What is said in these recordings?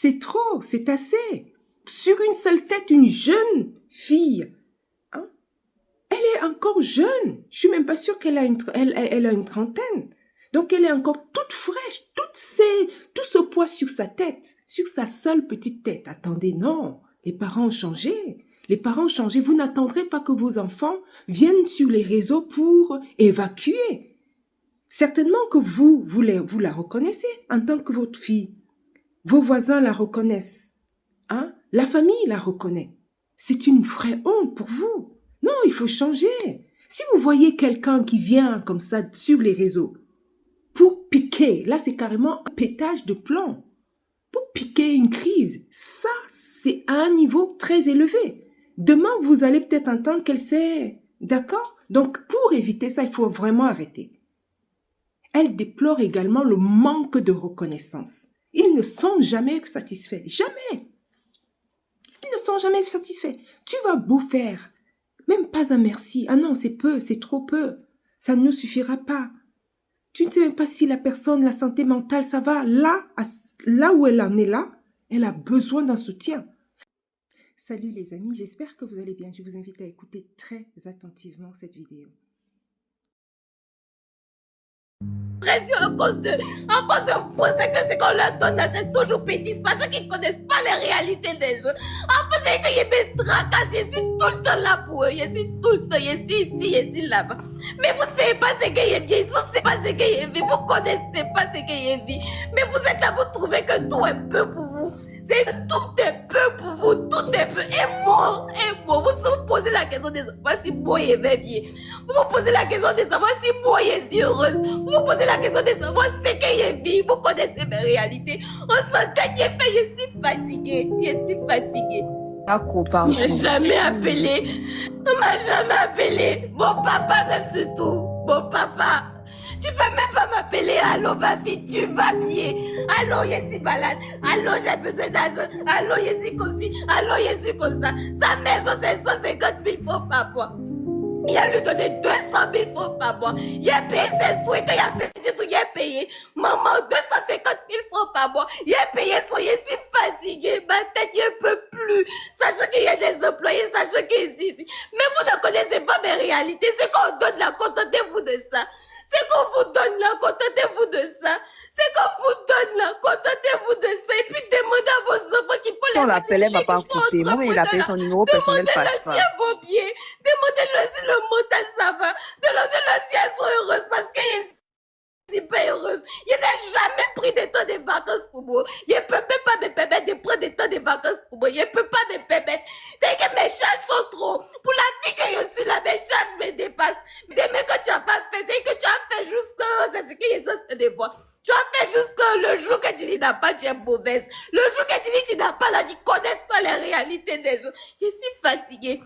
c'est trop, c'est assez. Sur une seule tête, une jeune fille. Hein? Elle est encore jeune. Je suis même pas sûre qu'elle a elle a une trentaine. Donc, elle est encore toute fraîche, tout ce poids sur sa tête, sur sa seule petite tête. Attendez, non, les parents ont changé. Les parents ont changé. Vous n'attendrez pas que vos enfants viennent sur les réseaux pour évacuer. Certainement que vous la reconnaissez en tant que votre fille. Vos voisins la reconnaissent. Hein? La famille la reconnaît. C'est une vraie honte pour vous. Non, il faut changer. Si vous voyez quelqu'un qui vient comme ça sur les réseaux, pour piquer, là c'est carrément un pétage de plomb, pour piquer une crise, ça c'est à un niveau très élevé. Demain vous allez peut-être entendre qu'elle sait, d'accord? Donc pour éviter ça, il faut vraiment arrêter. Elle déplore également le manque de reconnaissance. Ils ne sont jamais satisfaits, jamais. Ils ne sont jamais satisfaits. Tu vas beau faire, même pas un merci. Ah non, c'est peu, c'est trop peu. Ça ne nous suffira pas. Tu ne sais même pas si la personne, la santé mentale, ça va. Là où elle en est là, elle a besoin d'un soutien. Salut les amis, j'espère que vous allez bien. Je vous invite à écouter très attentivement cette vidéo. Pression à cause de vous, c'est qu'on leur donne à ces toujours petits, sachant qu'ils ne connaissent pas les réalités des gens. En fait, c'est qu'ils me tracassent, je suis tout le temps là pour eux, je suis tout le temps, je suis ici, je suis là-bas. Mais vous ne savez pas ce qu'il y a bien, vous ne savez pas ce qu'il y a vie, vous ne connaissez pas ce qu'il y a vie. Mais vous êtes là, vous trouvez que tout est peu pour vous. C'est que tout est peu pour vous, tout est peu. Et moi, vous vous posez la question de savoir si moi je vais bien. Vous vous posez la question de savoir si moi je suis heureuse. Vous vous posez la question de savoir ce que je vis. Vous connaissez mes réalités. On s'entend, je suis fatiguée. Je suis fatiguée. Il m'a jamais appelé. On m'a jamais appelé. Mon papa même surtout. Mon papa. Tu peux même pas m'appeler. Allô ma fille, tu vas bien. Allô, je suis malade. Allô, j'ai besoin d'argent. Allô, je suis comme ci. Allô, je suis comme ça. Sa maison, c'est 150 000 francs par mois. Il a lui donné 200 000 francs par mois. Il a payé ses souhaits. Il a payé tout. Il a payé. Maman, 250 000 francs par mois. Il a payé son. Je suis fatiguée. Ma tête, je ne peux plus. Sachant qu'il y a des employés, sachant qu'il est ici. Mais vous ne connaissez pas mes réalités. C'est qu'on donne là. Contentez-vous de ça. C'est qu'on vous donne là. Contentez-vous de ça. C'est qu'on vous donne là. Contentez-vous de ça. Et puis demandez à vos enfants qu'il faut les... On l'appelait, va pas couper. Moi, il appelle son numéro personnel, passe pas. Demandez-le si elle va bien. Demandez-le si le mental ça va. Demandez-le si elles sont heureuses parce qu'elles ne sont pas heureuses. Je n'ai jamais pris de temps de vacances pour moi. Je ne peux même pas me permettre de prendre des temps de vacances pour moi. Je ne peux pas me permettre. C'est que mes charges sont trop. Pour la vie que je suis là, mes charges me dépassent. Demain que tu n'as pas fait, c'est que tu as fait jusqu'à... C'est ce que je suis en train de voir. Tu as fait jusqu'à le jour que tu dis n'as pas, tu es mauvaise. Le jour que tu dis tu n'as pas là, tu ne connais pas les réalités des gens. Je suis fatiguée.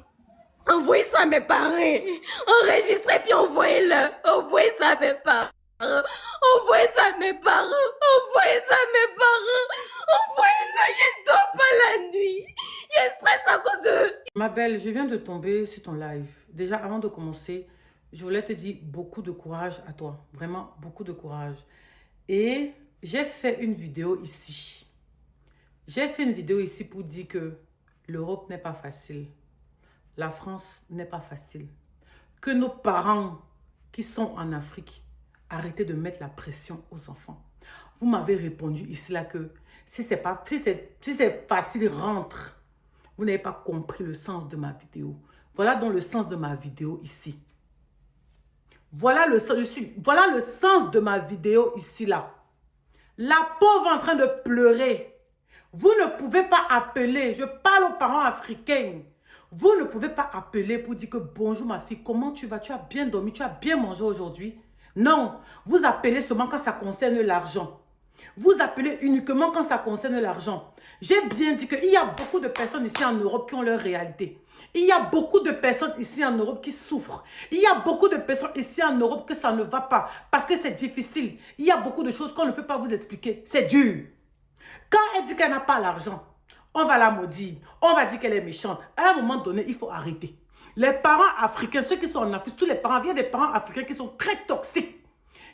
Envoyez ça à mes parents. Enregistrez puis envoyez-le. Envoyez ça à mes parents. Envoyez ça à mes parents. Envoyez ça à mes parents. Envoyez-le. Je ne dors pas la nuit. Je stresse à cause de... Ma belle, je viens de tomber sur ton live. Déjà, avant de commencer, je voulais te dire beaucoup de courage à toi. Vraiment, beaucoup de courage. Et j'ai fait une vidéo ici. J'ai fait une vidéo ici pour dire que l'Europe n'est pas facile. La France n'est pas facile. Que nos parents qui sont en Afrique, arrêtez de mettre la pression aux enfants. Vous m'avez répondu ici là que si c'est facile, rentre. Vous n'avez pas compris le sens de ma vidéo. Voilà donc le sens de ma vidéo ici. Voilà le sens de ma vidéo ici là. La pauvre en train de pleurer. Vous ne pouvez pas appeler. Je parle aux parents africains. Vous ne pouvez pas appeler pour dire que bonjour ma fille, comment tu vas? Tu as bien dormi, tu as bien mangé aujourd'hui? Non, vous appelez seulement quand ça concerne l'argent. Vous appelez uniquement quand ça concerne l'argent. J'ai bien dit qu'il y a beaucoup de personnes ici en Europe qui ont leur réalité. Il y a beaucoup de personnes ici en Europe qui souffrent. Il y a beaucoup de personnes ici en Europe que ça ne va pas parce que c'est difficile. Il y a beaucoup de choses qu'on ne peut pas vous expliquer. C'est dur. Quand elle dit qu'elle n'a pas l'argent, on va la maudire. On va dire qu'elle est méchante. À un moment donné, il faut arrêter. Les parents africains, ceux qui sont en Afrique, tous les parents, il y a des parents africains qui sont très toxiques.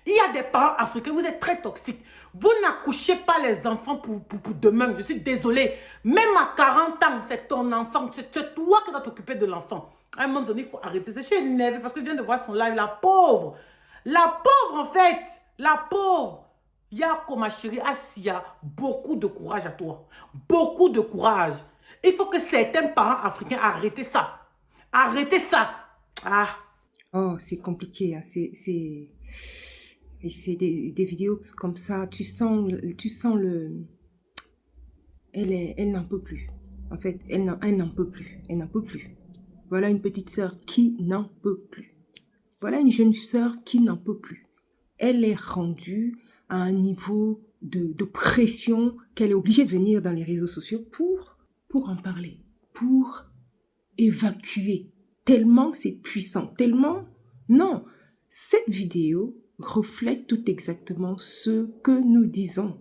Il y a des parents africains, vous êtes très toxiques. Vous n'accouchez pas les enfants pour demain. Je suis désolée. Même à 40 ans, c'est ton enfant. C'est toi qui dois t'occuper de l'enfant. À un moment donné, il faut arrêter. Je suis énervée parce que je viens de voir son live. La pauvre. La pauvre, en fait. La pauvre. Yako, ma chérie, Asia, beaucoup de courage à toi. Beaucoup de courage. Il faut que certains parents africains arrêtent ça. Arrêtez ça. Ah. Oh, c'est compliqué, hein. Et c'est des vidéos comme ça, tu sens le... Elle n'en peut plus. En fait, elle n'en peut plus. Elle n'en peut plus. Voilà une petite sœur qui n'en peut plus. Voilà une jeune sœur qui n'en peut plus. Elle est rendue à un niveau de pression qu'elle est obligée de venir dans les réseaux sociaux pour en parler, pour évacuer. Tellement c'est puissant, tellement... Non, cette vidéo reflète tout exactement ce que nous disons.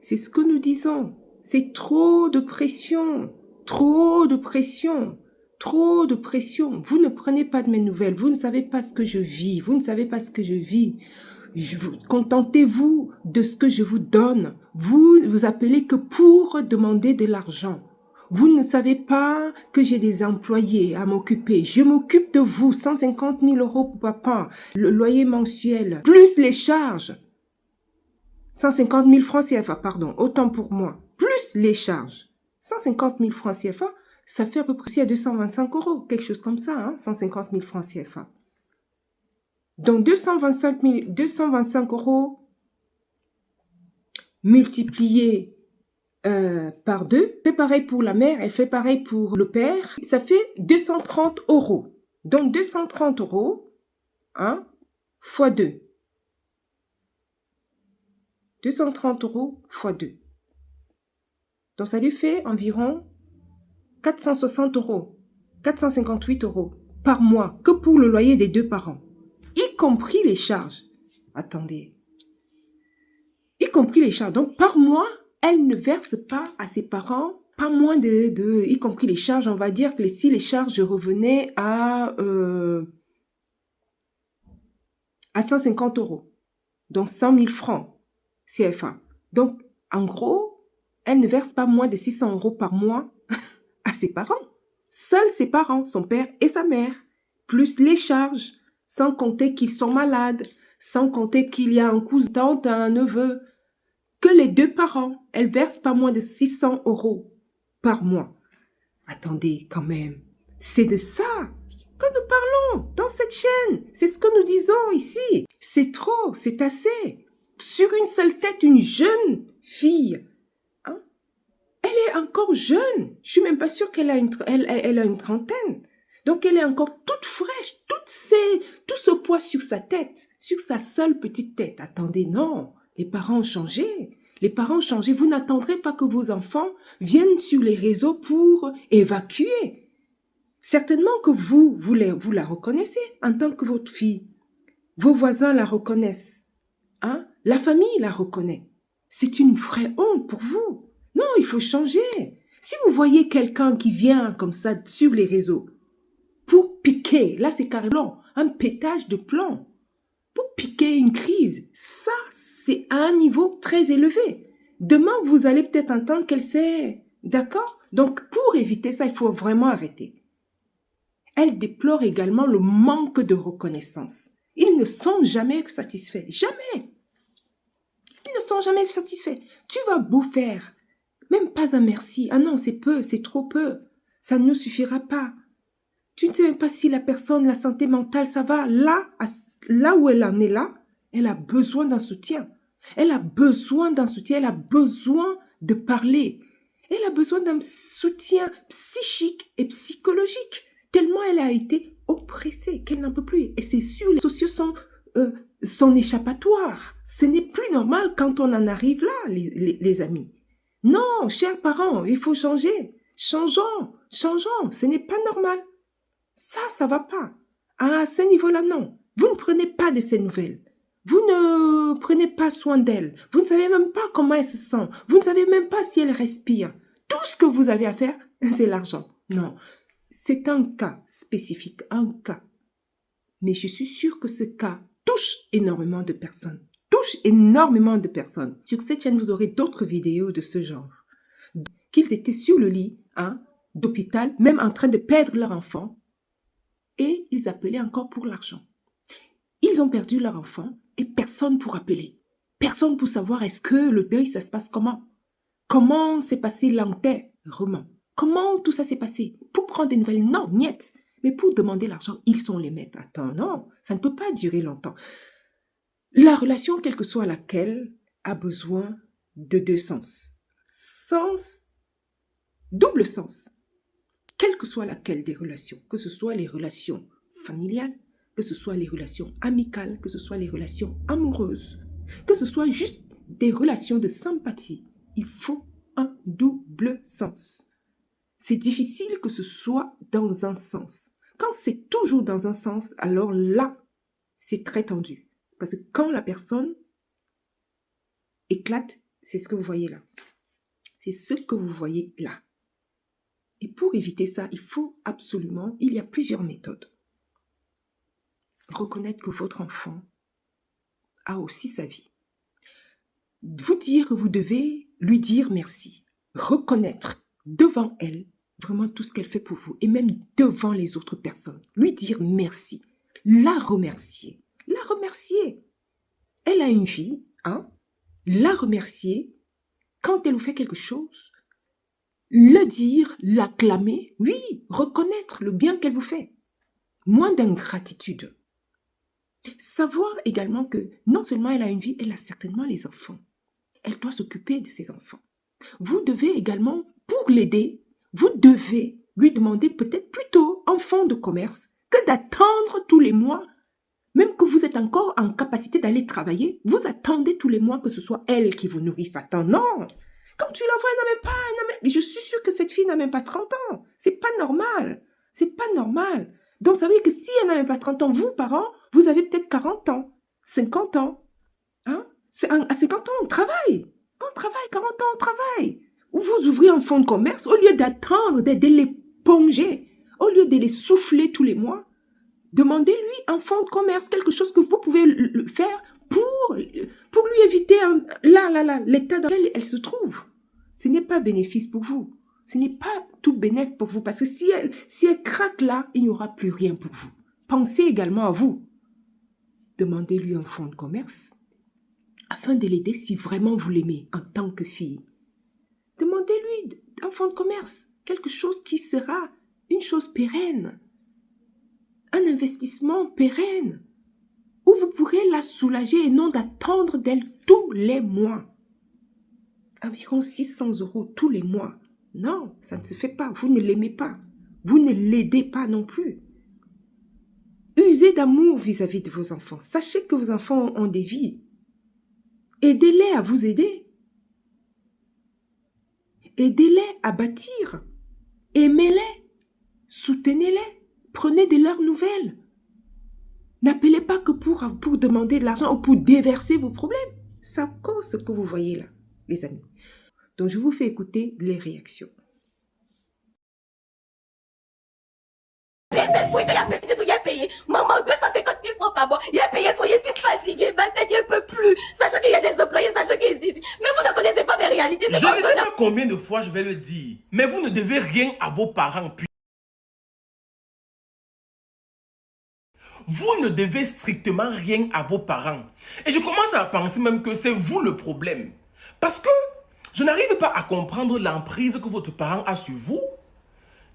C'est ce que nous disons. C'est trop de pression, trop de pression, trop de pression. Vous ne prenez pas de mes nouvelles, vous ne savez pas ce que je vis, vous ne savez pas ce que je vis. Contentez-vous de ce que je vous donne. Vous vous appelez que pour demander de l'argent. Vous ne savez pas que j'ai des employés à m'occuper. Je m'occupe de vous. 150 000 € pour papa. Le loyer mensuel. Plus les charges. 150 000 francs CFA, pardon. Autant pour moi. Plus les charges. 150 000 francs CFA, ça fait à peu près à 225 €. Quelque chose comme ça, hein. 150 000 francs CFA. Donc 225 € multiplié par 2, fait pareil pour la mère et fait pareil pour le père, ça fait 230 €. Donc 230 €, hein, fois 2. 230 € fois 2. Donc ça lui fait environ 460 €, 458 € par mois, que pour le loyer des deux parents, y compris les charges. Attendez. Y compris les charges. Donc par mois, elle ne verse pas à ses parents, pas moins y compris les charges, on va dire que si les charges revenaient à 150 €, donc 100 000 francs CFA. Donc, en gros, elle ne verse pas moins de 600 € par mois à ses parents. Seuls ses parents, son père et sa mère, plus les charges, sans compter qu'ils sont malades, sans compter qu'il y a un cousin, tante, un neveu, que les deux parents, elles versent pas moins de 600 € par mois. Attendez, quand même, c'est de ça que nous parlons dans cette chaîne. C'est ce que nous disons ici. C'est trop, c'est assez. Sur une seule tête, une jeune fille. Hein? Elle est encore jeune. Je suis même pas sûre qu'elle a elle a une trentaine. Donc elle est encore toute fraîche, tout ce poids sur sa tête, sur sa seule petite tête. Attendez, non. Les parents ont changé. Les parents ont changé. Vous n'attendrez pas que vos enfants viennent sur les réseaux pour évacuer. Certainement que vous la reconnaissez en tant que votre fille. Vos voisins la reconnaissent. Hein? La famille la reconnaît. C'est une vraie honte pour vous. Non, il faut changer. Si vous voyez quelqu'un qui vient comme ça sur les réseaux pour piquer, là c'est carrément un pétage de plomb. Pour piquer une crise, ça, c'est à un niveau très élevé. Demain, vous allez peut-être entendre qu'elle sait. D'accord? Donc, pour éviter ça, il faut vraiment arrêter. Elle déplore également le manque de reconnaissance. Ils ne sont jamais satisfaits. Jamais. Ils ne sont jamais satisfaits. Tu vas beau faire. Même pas un merci. Ah non, c'est peu, c'est trop peu. Ça ne nous suffira pas. Tu ne sais même pas si la personne, la santé mentale, ça va. Là où elle en est là, elle a besoin d'un soutien. Elle a besoin d'un soutien, elle a besoin de parler. Elle a besoin d'un soutien psychique et psychologique. Tellement elle a été oppressée qu'elle n'en peut plus. Et c'est sûr, les sociaux sont son échappatoire. Ce n'est plus normal quand on en arrive là, les amis. Non, chers parents, il faut changer. Changeons. Ce n'est pas normal. Ça va pas. À ce niveau-là, non. Vous ne prenez pas de ces nouvelles. Vous ne prenez pas soin d'elle. Vous ne savez même pas comment elle se sent. Vous ne savez même pas si elle respire. Tout ce que vous avez à faire, c'est l'argent. Non, c'est un cas spécifique, un cas. Mais je suis sûre que ce cas, touche énormément de personnes. Touche énormément de personnes. Sur cette chaîne, vous aurez d'autres vidéos de ce genre. Qu'ils étaient sur le lit d'hôpital, même en train de perdre leur enfant, et ils appelaient encore pour l'argent. Ils ont perdu leur enfant et personne pour appeler. Personne pour savoir est-ce que le deuil, ça se passe comment. Comment s'est passé l'enterrement. Comment tout ça s'est passé. Pour prendre des nouvelles, non, niet. Mais pour demander l'argent, ils sont les maîtres. Attends, non, ça ne peut pas durer longtemps. La relation, quelle que soit laquelle, a besoin de deux sens. Sens, double sens. Quelle que soit laquelle des relations, que ce soit les relations familiales, que ce soit les relations amicales, que ce soit les relations amoureuses, que ce soit juste des relations de sympathie, il faut un double sens. C'est difficile que ce soit dans un sens. Quand c'est toujours dans un sens, alors là, c'est très tendu. Parce que quand la personne éclate, c'est ce que vous voyez là. C'est ce que vous voyez là. Et pour éviter ça, il faut absolument, il y a plusieurs méthodes. Reconnaître que votre enfant a aussi sa vie. Vous dire que vous devez lui dire merci. Reconnaître devant elle vraiment tout ce qu'elle fait pour vous et même devant les autres personnes. Lui dire merci. La remercier. La remercier. Elle a une vie, La remercier quand elle vous fait quelque chose. Le dire, l'acclamer, oui, reconnaître le bien qu'elle vous fait. Moins d'ingratitude. Savoir également que non seulement elle a une vie, elle a certainement les enfants. Elle doit s'occuper de ses enfants. Vous devez également, pour l'aider, vous devez lui demander peut-être plutôt en fonds de commerce que d'attendre tous les mois, même que vous êtes encore en capacité d'aller travailler, vous attendez tous les mois que ce soit elle qui vous nourrisse. Attends, non! Quand tu l'envoies, elle n'a même pas, je suis sûre que cette fille n'a même pas 30 ans. C'est pas normal. C'est pas normal. Donc, ça veut dire que si elle n'a même pas 30 ans, vous, parents, vous avez peut-être 40 ans, 50 ans. À 50 ans, on travaille. On travaille, 40 ans, on travaille. Ou vous ouvrez un fonds de commerce, au lieu d'attendre, de les ponger, au lieu de les souffler tous les mois, demandez-lui un fonds de commerce, quelque chose que vous pouvez faire pour lui éviter l'état dans lequel elle se trouve. Ce n'est pas bénéfice pour vous. Ce n'est pas tout bénéfice pour vous. Parce que si elle craque là, il n'y aura plus rien pour vous. Pensez également à vous. Demandez-lui un fonds de commerce afin de l'aider si vraiment vous l'aimez en tant que fille. Demandez-lui un fonds de commerce. Quelque chose qui sera une chose pérenne. Un investissement pérenne. Où vous pourrez la soulager et non d'attendre d'elle tous les mois. Environ 600 € tous les mois. Non, ça ne se fait pas. Vous ne l'aimez pas. Vous ne l'aidez pas non plus. Usez d'amour vis-à-vis de vos enfants. Sachez que vos enfants ont des vies. Aidez-les à vous aider. Aidez-les à bâtir. Aimez-les. Soutenez-les. Prenez de leurs nouvelles. N'appelez pas que pour demander de l'argent ou pour déverser vos problèmes. C'est encore ce que vous voyez là, les amis. Donc, je vous fais écouter les réactions. Maman, 250 000 francs par mois. Il a payé, soyez si fatigué. Maintenant, il ne peut plus. Sachant qu'il y a des employés, sachant qu'il existe. Mais vous ne connaissez pas mes réalités. Je ne sais pas combien de fois je vais le dire. Mais vous ne devez rien à vos parents. Vous ne devez strictement rien à vos parents. Et je commence à penser même que c'est vous le problème. Parce que je n'arrive pas à comprendre l'emprise que votre parent a sur vous.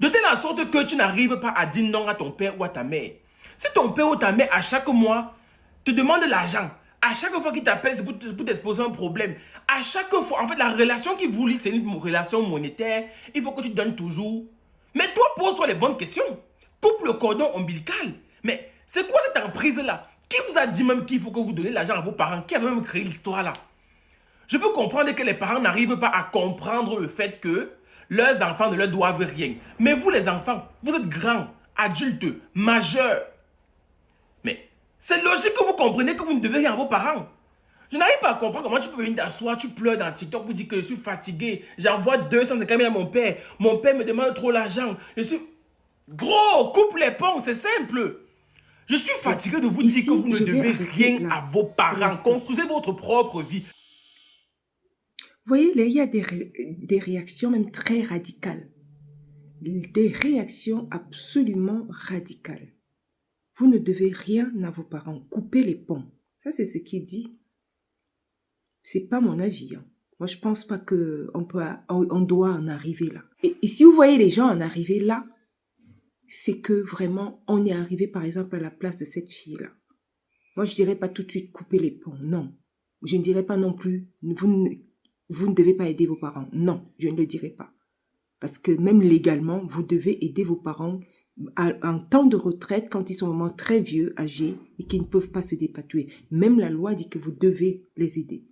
De telle sorte que tu n'arrives pas à dire non à ton père ou à ta mère. Si ton père ou ta mère, à chaque mois, te demande de l'argent, à chaque fois qu'il t'appelle, c'est pour t'exposer un problème. À chaque fois, en fait, la relation qu'il vous lie, c'est une relation monétaire. Il faut que tu donnes toujours. Mais toi, pose-toi les bonnes questions. Coupe le cordon ombilical. Mais c'est quoi cette emprise-là? Qui vous a dit même qu'il faut que vous donnez l'argent à vos parents? Qui a même créé l'histoire-là? Je peux comprendre que les parents n'arrivent pas à comprendre le fait que leurs enfants ne leur doivent rien. Mais vous, les enfants, vous êtes grands, adultes, majeurs. Mais c'est logique que vous compreniez que vous ne devez rien à vos parents. Je n'arrive pas à comprendre comment tu peux venir t'asseoir, tu pleures dans TikTok pour dire que je suis fatigué. J'envoie 250 000 à mon père. Mon père me demande trop l'argent. Je suis... Gros, coupe les ponts, c'est simple. Je suis fatigué de vous dire que Ici, vous ne je vais devez arrêter rien là. à vos parents. Construisez votre propre vie. Vous voyez, là, il y a des réactions même très radicales. Des réactions absolument radicales. Vous ne devez rien à vos parents. Coupez les ponts. Ça, c'est ce qui est dit. C'est pas mon avis. Hein. Moi, je pense pas on doit en arriver là. Et si vous voyez les gens en arriver là, c'est que vraiment, on est arrivé, par exemple, à la place de cette fille-là. Moi, je dirais pas tout de suite couper les ponts. Non. Je ne dirais pas non plus, vous ne devez pas aider vos parents. Non, je ne le dirai pas. Parce que même légalement, vous devez aider vos parents en temps de retraite, quand ils sont vraiment très vieux, âgés, et qu'ils ne peuvent pas se dépatouiller. Même la loi dit que vous devez les aider.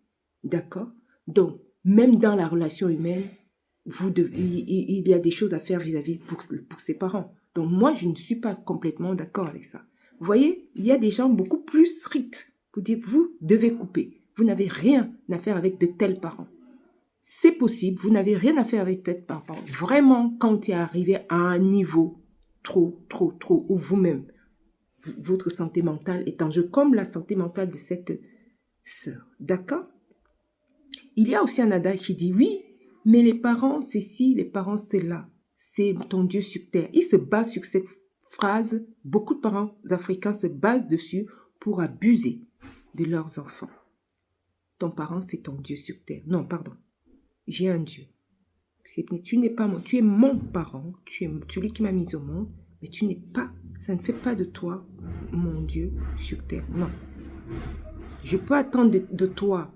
D'accord? Donc, même dans la relation humaine, il y a des choses à faire vis-à-vis pour ses parents. Donc, moi, je ne suis pas complètement d'accord avec ça. Vous voyez, il y a des gens beaucoup plus stricts pour dire, vous devez couper. Vous n'avez rien à faire avec de tels parents. C'est possible, vous n'avez rien à faire avec tels parents. Vraiment, quand tu es arrivé à un niveau trop, où vous-même, votre santé mentale est en jeu, comme la santé mentale de cette sœur. D'accord? Il y a aussi un adage qui dit, oui, mais les parents, c'est ci, les parents, c'est là. C'est ton Dieu sur terre. Il se base sur cette phrase. Beaucoup de parents africains se basent dessus pour abuser de leurs enfants. Ton parent, c'est ton Dieu sur terre. Non, pardon. J'ai un Dieu. Tu n'es pas tu es mon parent. Tu es celui qui m'a mis au monde. Mais tu n'es pas, ça ne fait pas de toi mon Dieu sur terre. Non. Je peux attendre de toi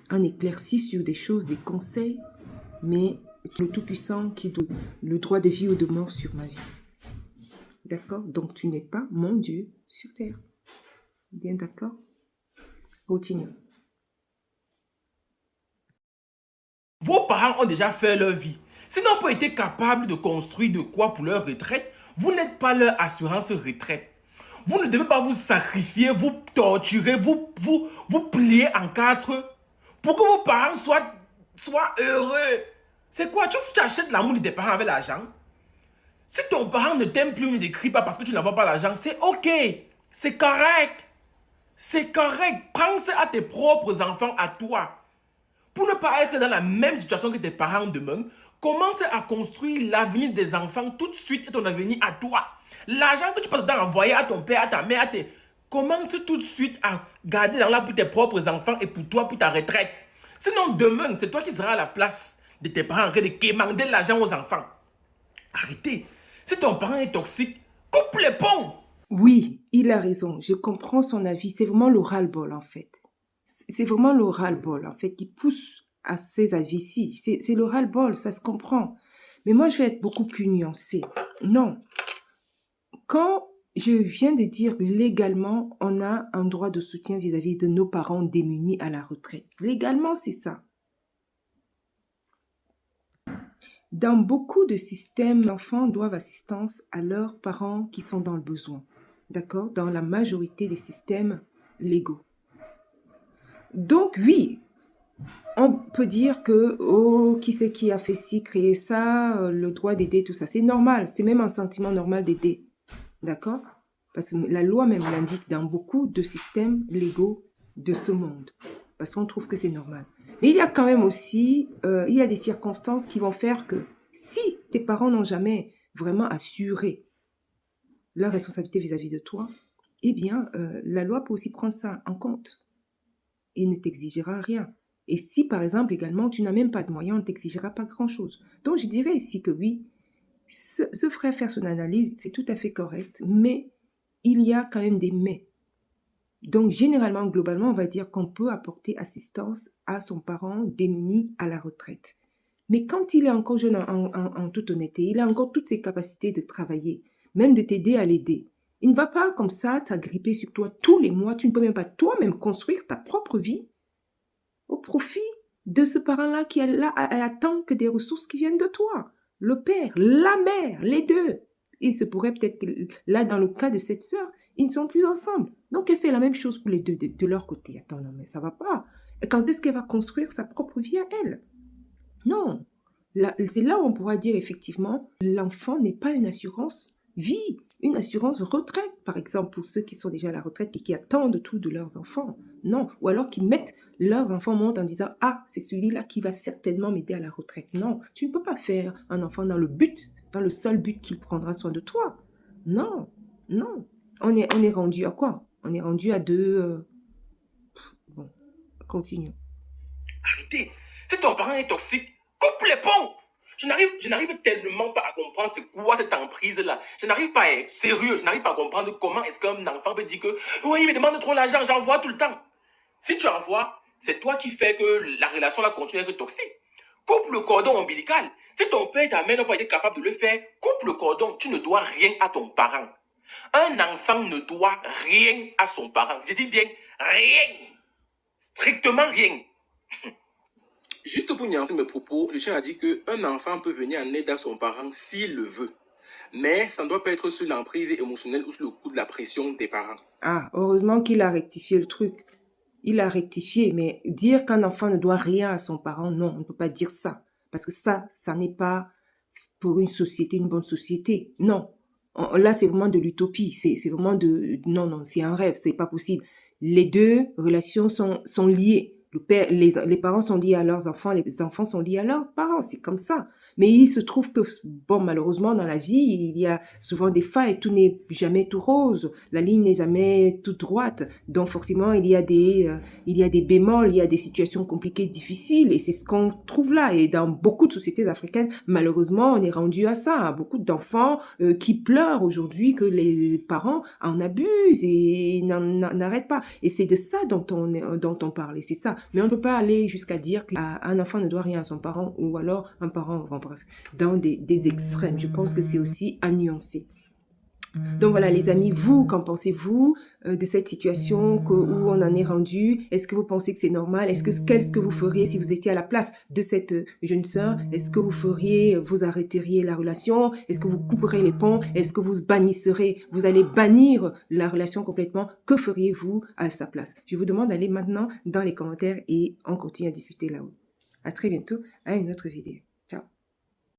un éclairci sur des choses, des conseils, mais le Tout-Puissant qui donne le droit de vie ou de mort sur ma vie. D'accord? Donc, tu n'es pas mon Dieu sur terre. Bien d'accord? Continuons. Vos parents ont déjà fait leur vie. S'ils n'ont pas été capables de construire de quoi pour leur retraite, vous n'êtes pas leur assurance retraite. Vous ne devez pas vous sacrifier, vous torturer, vous plier en quatre pour que vos parents soient heureux. C'est quoi? Tu achètes l'amour de tes parents avec l'argent? Si ton parent ne t'aime plus, ne t'écrit pas parce que tu n'as pas l'argent, c'est ok. C'est correct. C'est correct. Pense à tes propres enfants, à toi. Pour ne pas être dans la même situation que tes parents demain, commence à construire l'avenir des enfants tout de suite et ton avenir à toi. L'argent que tu passes d'envoyer à ton père, à ta mère, commence tout de suite à garder dans là pour tes propres enfants et pour toi, pour ta retraite. Sinon, demain, c'est toi qui seras à la place de tes parents en train de quémander l'argent aux enfants. Arrêtez. Si ton parent est toxique, coupe les ponts. Oui, il a raison. Je comprends son avis. C'est vraiment le ras-le-bol, en fait. C'est vraiment le ras-le-bol, en fait, qui pousse à ces avis-ci. C'est le ras-le-bol, ça se comprend. Mais moi, je vais être beaucoup plus nuancée. Non. Quand je viens de dire légalement, on a un droit de soutien vis-à-vis de nos parents démunis à la retraite. Légalement, c'est ça. Dans beaucoup de systèmes, les enfants doivent assistance à leurs parents qui sont dans le besoin. D'accord? Dans la majorité des systèmes légaux. Donc, oui, on peut dire que, oh, qui c'est qui a fait ci, créé ça, le droit d'aider, tout ça. C'est normal. C'est même un sentiment normal d'aider. D'accord? Parce que la loi même l'indique dans beaucoup de systèmes légaux de ce monde. Parce qu'on trouve que c'est normal. Mais il y a quand même aussi, il y a des circonstances qui vont faire que si tes parents n'ont jamais vraiment assuré leur responsabilité vis-à-vis de toi, eh bien, la loi peut aussi prendre ça en compte et ne t'exigera rien. Et si, par exemple, également, tu n'as même pas de moyens, on ne t'exigera pas grand-chose. Donc, je dirais ici que oui, ce frère faire son analyse, c'est tout à fait correct, mais il y a quand même des mais. Donc, généralement, globalement, on va dire qu'on peut apporter assistance à son parent démuni à la retraite. Mais quand il est encore jeune, en toute honnêteté, il a encore toutes ses capacités de travailler, même de t'aider à l'aider. Il ne va pas comme ça t'agripper sur toi tous les mois. Tu ne peux même pas toi-même construire ta propre vie au profit de ce parent-là qui est là, attend que des ressources qui viennent de toi. Le père, la mère, les deux. Il se pourrait peut-être que là, dans le cas de cette sœur, ils ne sont plus ensemble. Donc, elle fait la même chose pour les deux de leur côté. Attends, non, mais ça ne va pas. Et quand est-ce qu'elle va construire sa propre vie à elle? Non. C'est là où on pourra dire effectivement, l'enfant n'est pas une assurance vie, une assurance retraite, par exemple, pour ceux qui sont déjà à la retraite et qui attendent tout de leurs enfants. Non, ou alors qui mettent leurs enfants au monde en disant « Ah, c'est celui-là qui va certainement m'aider à la retraite. » Non, tu ne peux pas faire un enfant dans le seul but qu'il prendra soin de toi. Non, non. On est rendu à quoi? On est rendu à deux... Bon, continuons. Arrêtez. Si ton parent est toxique, coupe les ponts. Je n'arrive tellement pas à comprendre c'est quoi cette emprise-là. Je n'arrive pas à être sérieux. Je n'arrive pas à comprendre comment est-ce qu'un enfant peut dire que oui, il me demande trop l'argent, j'envoie tout le temps. Si tu envoies, c'est toi qui fais que la relation là continue à être toxique. Coupe le cordon ombilical. Si ton père et ta mère n'ont pas été capables de le faire, coupe le cordon. Tu ne dois rien à ton parent. Un enfant ne doit rien à son parent. Je dis bien rien. Strictement rien. Juste pour nuancer mes propos, je tiens à dire qu'un enfant peut venir en aide à son parent s'il le veut. Mais ça ne doit pas être sous l'emprise émotionnelle ou sous le coup de la pression des parents. Ah, heureusement qu'il a rectifié le truc. Il a rectifié, mais dire qu'un enfant ne doit rien à son parent, non, on ne peut pas dire ça. Parce que ça n'est pas pour une société, une bonne société. Non. Là, c'est vraiment de l'utopie. C'est vraiment de... Non, c'est un rêve, c'est pas possible. Les deux relations sont liées. Les parents sont liés à leurs enfants, les enfants sont liés à leurs parents, c'est comme ça. Mais il se trouve que, bon, malheureusement, dans la vie, il y a souvent des failles, tout n'est jamais tout rose, la ligne n'est jamais toute droite, donc forcément, il y a des bémols, il y a des situations compliquées, difficiles, et c'est ce qu'on trouve là. Et dans beaucoup de sociétés africaines, malheureusement, on est rendu à ça, beaucoup d'enfants qui pleurent aujourd'hui que les parents en abusent et n'arrêtent pas. Et c'est de ça dont on parle, et c'est ça. Mais on ne peut pas aller jusqu'à dire qu'un enfant ne doit rien à son parent, ou alors un parent, bon, bref, dans des extrêmes. Je pense que c'est aussi à nuancer. Donc voilà les amis, vous, qu'en pensez-vous de cette situation où on en est rendu? Est-ce que vous pensez que c'est normal? Qu'est-ce que vous feriez si vous étiez à la place de cette jeune sœur? Est-ce que vous arrêteriez la relation? Est-ce que vous couperez les ponts? Est-ce que vous allez bannir la relation complètement? Que feriez-vous à sa place? Je vous demande d'aller maintenant dans les commentaires et on continue à discuter là-haut. À très bientôt à une autre vidéo.